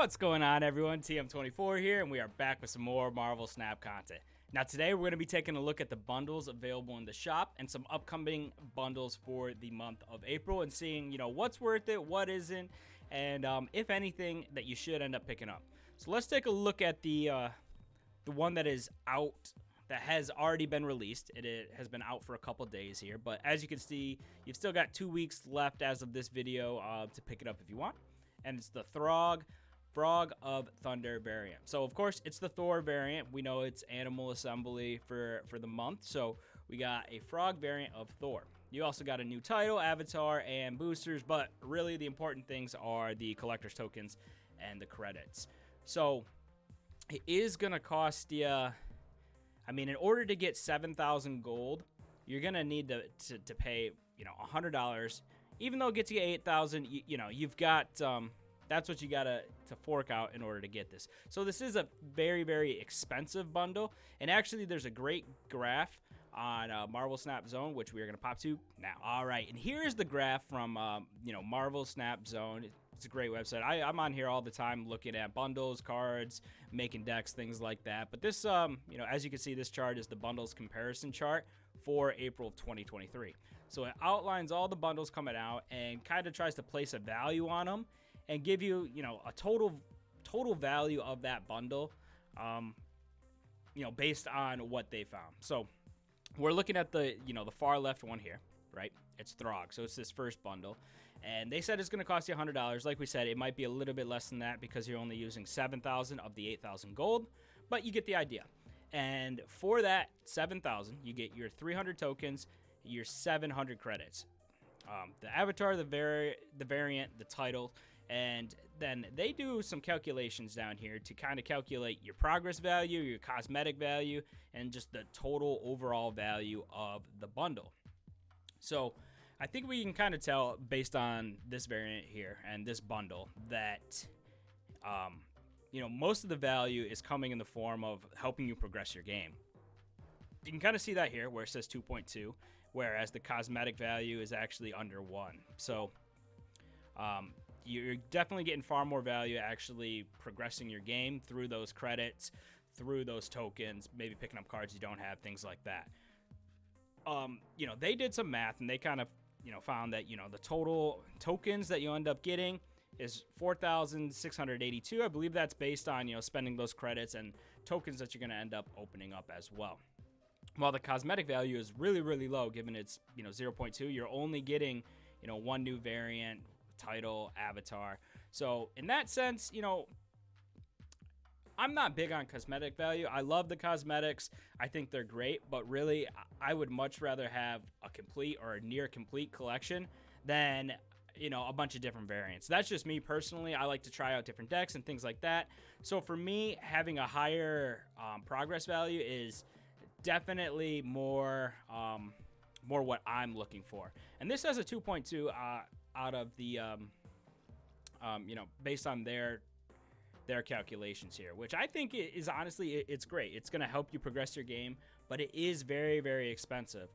What's going on, everyone? TM24 here, and we are back with some more Marvel Snap content. Now today we're going to be taking a look at the bundles available in the shop and some upcoming bundles for the month of April and seeing, what's worth it, what isn't, and if anything that you should end up picking up. So let's take a look at the one that is out, that has already been released. It has been out for a couple days here, but as you can see, you've still got 2 weeks left as of this video to pick it up if you want. And it's the Frog of Thunder variant. So of course it's the Thor variant. We know it's Animal Assembly for the month, so we got a Frog variant of Thor. You also got a new title, avatar, and boosters, but really the important things are the collector's tokens and the credits. So it is gonna cost you, in order to get 7,000 gold, you're gonna need to pay $100. Even though it gets you 8,000, you've got that's what you gotta fork out in order to get this. So this is a very, very expensive bundle, and actually there's a great graph on Marvel Snap Zone, which we are gonna pop to now. All right, and here's the graph from Marvel Snap Zone. It's a great website. I'm on here all the time looking at bundles, cards, making decks, things like that. But this, as you can see, this chart is the bundles comparison chart for April of 2023. So it outlines all the bundles coming out and kind of tries to place a value on them and give you, a total value of that bundle, based on what they found. So we're looking at the far left one here, right? It's Throg, so it's this first bundle, and they said it's going to cost you $100. Like we said, it might be a little bit less than that because you're only using 7,000 of the 8,000 gold, but you get the idea. And for that 7,000, you get your 300 tokens, your 700 credits, the avatar, the variant, the title. And then they do some calculations down here to kind of calculate your progress value, your cosmetic value, and just the total overall value of the bundle. So I think we can kind of tell based on this variant here and this bundle that, most of the value is coming in the form of helping you progress your game. You can kind of see that here where it says 2.2, whereas the cosmetic value is actually under 1. So, you're definitely getting far more value actually progressing your game through those credits, through those tokens, maybe picking up cards you don't have, things like that. They did some math and they kind of, found that, the total tokens that you end up getting is 4,682. I believe that's based on, spending those credits and tokens that you're going to end up opening up as well. While the cosmetic value is really, really low, given it's, 0.2, you're only getting, one new variant, title, avatar. So in that sense, I'm not big on cosmetic value. I love the cosmetics. I think they're great, but really I would much rather have a complete or a near complete collection than, a bunch of different variants. That's just me personally. I like to try out different decks and things like that. So for me, having a higher progress value is definitely more what I'm looking for. And this has a 2.2 out of the, based on their calculations here, which I think is honestly, it's great. It's going to help you progress your game, but it is very, very expensive.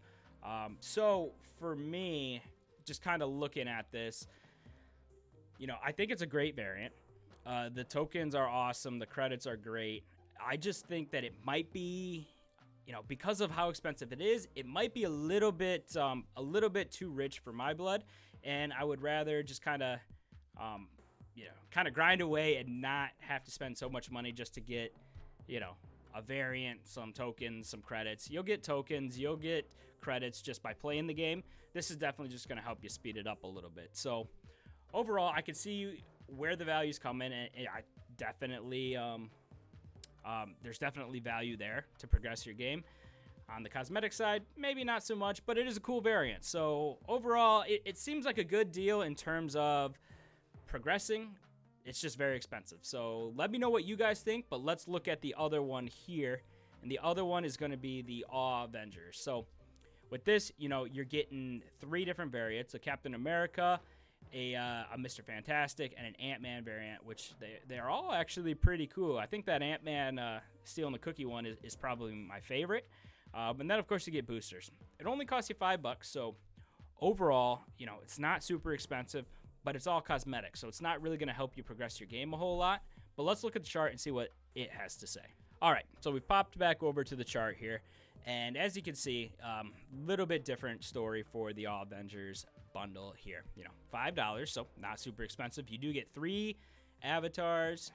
So for me, just kind of looking at this, I think it's a great variant. The tokens are awesome. The credits are great. I just think that it might be, because of how expensive it is, it might be a little bit too rich for my blood. And I would rather just kind of grind away and not have to spend so much money just to get, a variant, some tokens, some credits. You'll get tokens, you'll get credits just by playing the game. This is definitely just going to help you speed it up a little bit. So overall, I can see where the values come in, and I definitely, there's definitely value there to progress your game. On the cosmetic side, maybe not so much, but it is a cool variant. So overall, it seems like a good deal in terms of progressing. It's just very expensive. So let me know what you guys think, but let's look at the other one here. And the other one is going to be the Awe Avengers. So with this, you're getting 3 different variants: a Captain America, a Mr. Fantastic, and an Ant-Man variant, which they're all actually pretty cool. I think that Ant-Man stealing the cookie one is probably my favorite. And then, of course, you get boosters. It only costs you $5, so overall, it's not super expensive, but it's all cosmetic, so it's not really going to help you progress your game a whole lot. But let's look at the chart and see what it has to say. All right, so we popped back over to the chart here. And as you can see, little bit different story for the All Avengers bundle here. $5, so not super expensive. You do get 3 avatars,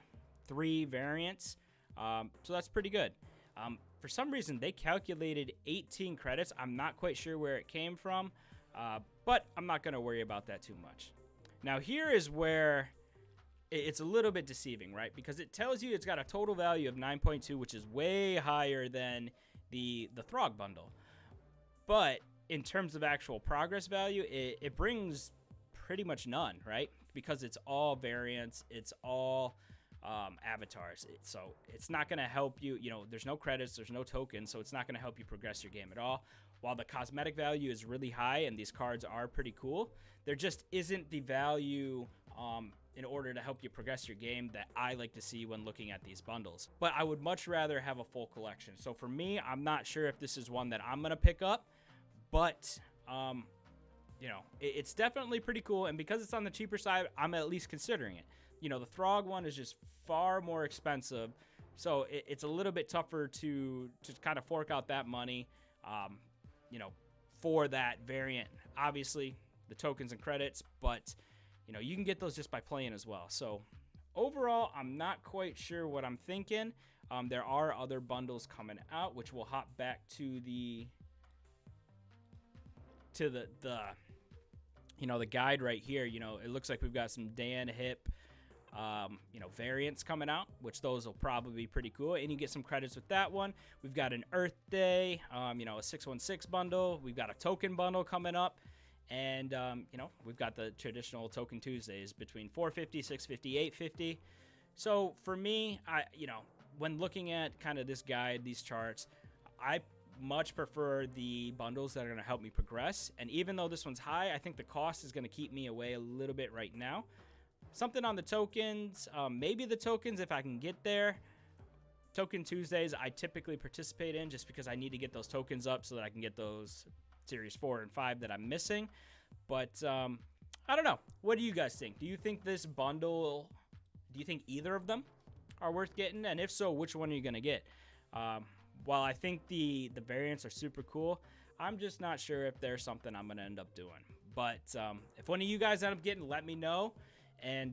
3 variants, so that's pretty good. For some reason, they calculated 18 credits. I'm not quite sure where it came from, but I'm not going to worry about that too much. Now, here is where it's a little bit deceiving, right? Because it tells you it's got a total value of 9.2, which is way higher than the Throg bundle. But in terms of actual progress value, it brings pretty much none, right? Because it's all variants, it's all avatars. So it's not going to help you. There's no credits, there's no tokens, so it's not going to help you progress your game at all. While the cosmetic value is really high and these cards are pretty cool, there just isn't the value in order to help you progress your game that I like to see when looking at these bundles. But I would much rather have a full collection. So for me, I'm not sure if this is one that I'm going to pick up, but it's definitely pretty cool. And because it's on the cheaper side, I'm at least considering it. The Throg one is just far more expensive, so it's a little bit tougher to kind of fork out that money, for that variant. Obviously, the tokens and credits, but you can get those just by playing as well. So overall, I'm not quite sure what I'm thinking. There are other bundles coming out, which we'll hop back to the guide right here. It looks like we've got some Dan Hip variants coming out, which those will probably be pretty cool, and you get some credits with that one. We've got an Earth Day, a 616 bundle. We've got a token bundle coming up, and we've got the traditional Token Tuesdays between 450, 650, 850. So for me, when looking at kind of this guide, these charts, I much prefer the bundles that are going to help me progress. And even though this one's high, I think the cost is going to keep me away a little bit right now. Something on the tokens, maybe the tokens if I can get there. Token Tuesdays I typically participate in just because I need to get those tokens up so that I can get those Series 4 and 5 that I'm missing. But I don't know. What do you guys think? Do you think this bundle, do you think either of them are worth getting? And if so, which one are you going to get? While I think the variants are super cool, I'm just not sure if there's something I'm going to end up doing. But if one of you guys end up getting, let me know. And,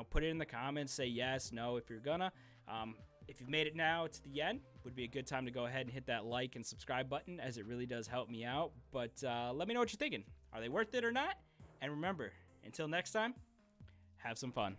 put it in the comments, say yes, no, if you're gonna. If you've made it now to the end, would be a good time to go ahead and hit that like and subscribe button, as it really does help me out. But let me know what you're thinking. Are they worth it or not? And remember, until next time, have some fun.